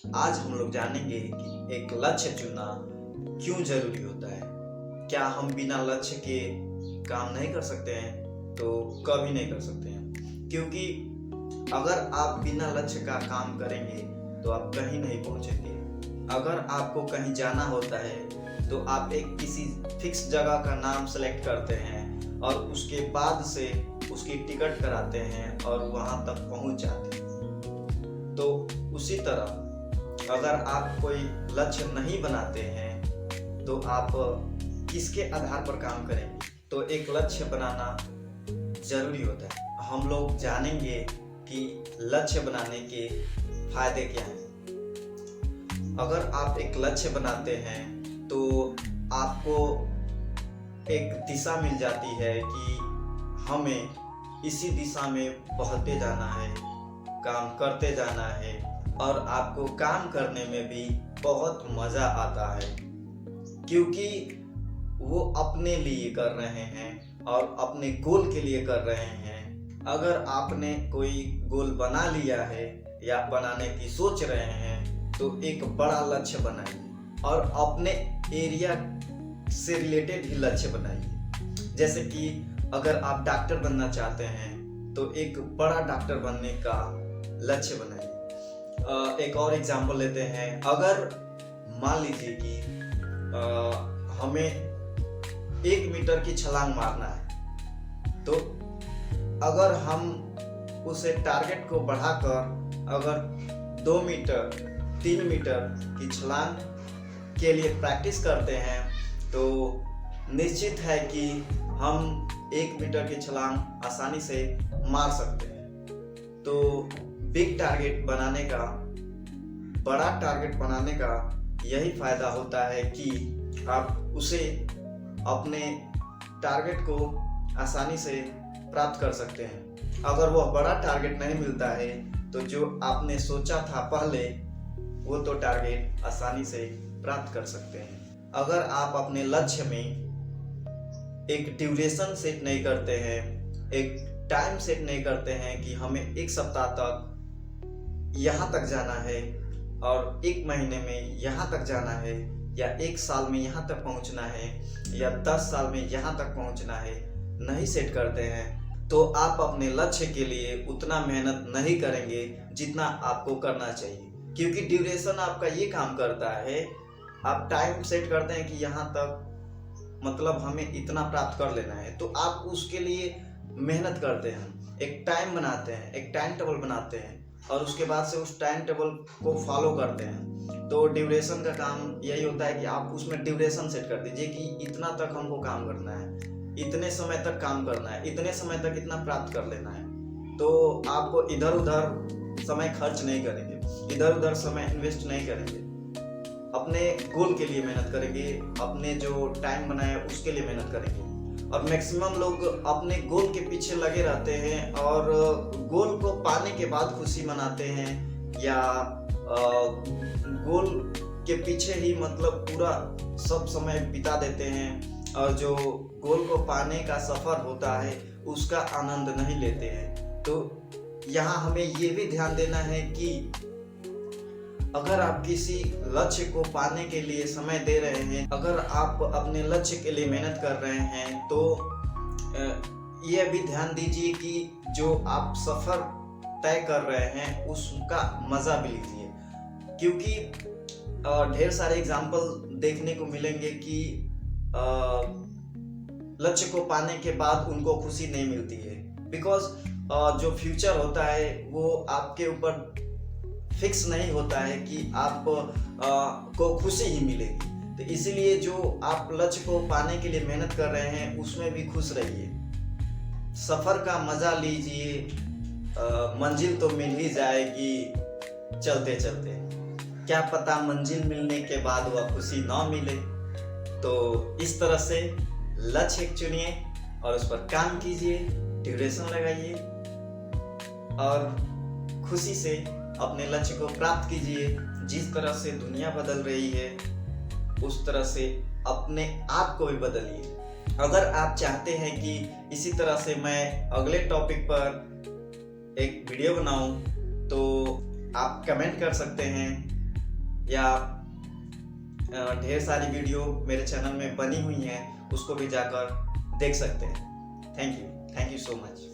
आज हम लोग जानेंगे कि एक लक्ष्य चुनना क्यों जरूरी होता है। क्या हम बिना लक्ष्य के काम नहीं कर सकते हैं? तो कभी नहीं कर सकते हैं, क्योंकि अगर आप बिना लक्ष्य का काम करेंगे तो आप कहीं नहीं पहुंचेंगे। अगर आपको कहीं जाना होता है तो आप एक किसी फिक्स जगह का नाम सेलेक्ट करते हैं और उसके बाद से उसकी टिकट कराते हैं और वहां तक पहुंच जाते हैं। तो उसी तरह अगर आप कोई लक्ष्य नहीं बनाते हैं तो आप किसके आधार पर काम करेंगे? तो एक लक्ष्य बनाना जरूरी होता है। हम लोग जानेंगे कि लक्ष्य बनाने के फायदे क्या हैं। अगर आप एक लक्ष्य बनाते हैं तो आपको एक दिशा मिल जाती है कि हमें इसी दिशा में बढ़ते जाना है, काम करते जाना है, और आपको काम करने में भी बहुत मज़ा आता है, क्योंकि वो अपने लिए कर रहे हैं और अपने गोल के लिए कर रहे हैं। अगर आपने कोई गोल बना लिया है या बनाने की सोच रहे हैं तो एक बड़ा लक्ष्य बनाइए और अपने एरिया से रिलेटेड ही लक्ष्य बनाइए। जैसे कि अगर आप डॉक्टर बनना चाहते हैं तो एक बड़ा डॉक्टर बनने का लक्ष्य बनाइए। एक और एग्जांपल लेते हैं। अगर मान लीजिए कि हमें 1 मीटर की छलांग मारना है, तो अगर हम उसे टारगेट को बढ़ाकर अगर 2 मीटर 3 मीटर की छलांग के लिए प्रैक्टिस करते हैं तो निश्चित है कि हम 1 मीटर की छलांग आसानी से मार सकते हैं। तो बिग टारगेट बनाने का, बड़ा टारगेट बनाने का यही फायदा होता है कि आप उसे अपने टारगेट को आसानी से प्राप्त कर सकते हैं। अगर वह बड़ा टारगेट नहीं मिलता है तो जो आपने सोचा था पहले वो तो टारगेट आसानी से प्राप्त कर सकते हैं। अगर आप अपने लक्ष्य में एक ड्यूरेशन सेट नहीं करते हैं, एक टाइम सेट नहीं करते हैं कि हमें 1 सप्ताह तक यहाँ तक जाना है और 1 महीने में यहाँ तक जाना है, या 1 साल में यहाँ तक पहुँचना है, या 10 साल में यहाँ तक पहुँचना है, नहीं सेट करते हैं तो आप अपने लक्ष्य के लिए उतना मेहनत नहीं करेंगे जितना आपको करना चाहिए। क्योंकि ड्यूरेशन आपका ये काम करता है, आप टाइम सेट करते हैं कि यहाँ तक मतलब हमें इतना प्राप्त कर लेना है, तो आप उसके लिए मेहनत करते हैं, एक टाइम बनाते हैं, एक टाइम टेबल बनाते हैं और उसके बाद से उस टाइम टेबल को फॉलो करते हैं। तो ड्यूरेशन का काम यही होता है कि आप उसमें ड्यूरेशन सेट कर दीजिए कि इतना तक हमको काम करना है, इतने समय तक काम करना है, इतने समय तक इतना प्राप्त कर लेना है। तो आपको इधर उधर समय खर्च नहीं करेंगे, इधर उधर समय इन्वेस्ट नहीं करेंगे, अपने गोल के लिए मेहनत करेंगे, अपने जो टाइम बनाए उसके लिए मेहनत करेंगे। और मैक्सिमम लोग अपने गोल के पीछे लगे रहते हैं और गोल को पाने के बाद खुशी मनाते हैं, या गोल के पीछे ही मतलब पूरा सब समय बिता देते हैं, और जो गोल को पाने का सफर होता है उसका आनंद नहीं लेते हैं। तो यहाँ हमें ये भी ध्यान देना है कि अगर आप किसी लक्ष्य को पाने के लिए समय दे रहे हैं, अगर आप अपने लक्ष्य के लिए मेहनत कर रहे हैं तो ये भी ध्यान दीजिए कि जो आप सफ़र तय कर रहे हैं उसका मज़ा भी लीजिए। क्योंकि ढेर सारे एग्जाम्पल देखने को मिलेंगे कि लक्ष्य को पाने के बाद उनको खुशी नहीं मिलती है, बिकॉज जो फ्यूचर होता है वो आपके ऊपर फिक्स नहीं होता है कि आप को खुशी ही मिलेगी। तो इसीलिए जो आप लक्ष्य को पाने के लिए मेहनत कर रहे हैं उसमें भी खुश रहिए, सफ़र का मज़ा लीजिए। मंजिल तो मिल ही जाएगी चलते चलते, क्या पता मंजिल मिलने के बाद वह खुशी ना मिले। तो इस तरह से लक्ष्य चुनिए और उस पर काम कीजिए, ड्यूरेशन लगाइए और खुशी से अपने लक्ष्य को प्राप्त कीजिए। जिस तरह से दुनिया बदल रही है उस तरह से अपने आप को भी बदलिए। अगर आप चाहते हैं कि इसी तरह से मैं अगले टॉपिक पर एक वीडियो बनाऊं तो आप कमेंट कर सकते हैं या ढेर सारी वीडियो मेरे चैनल में बनी हुई हैं, उसको भी जाकर देख सकते हैं। Thank you so much.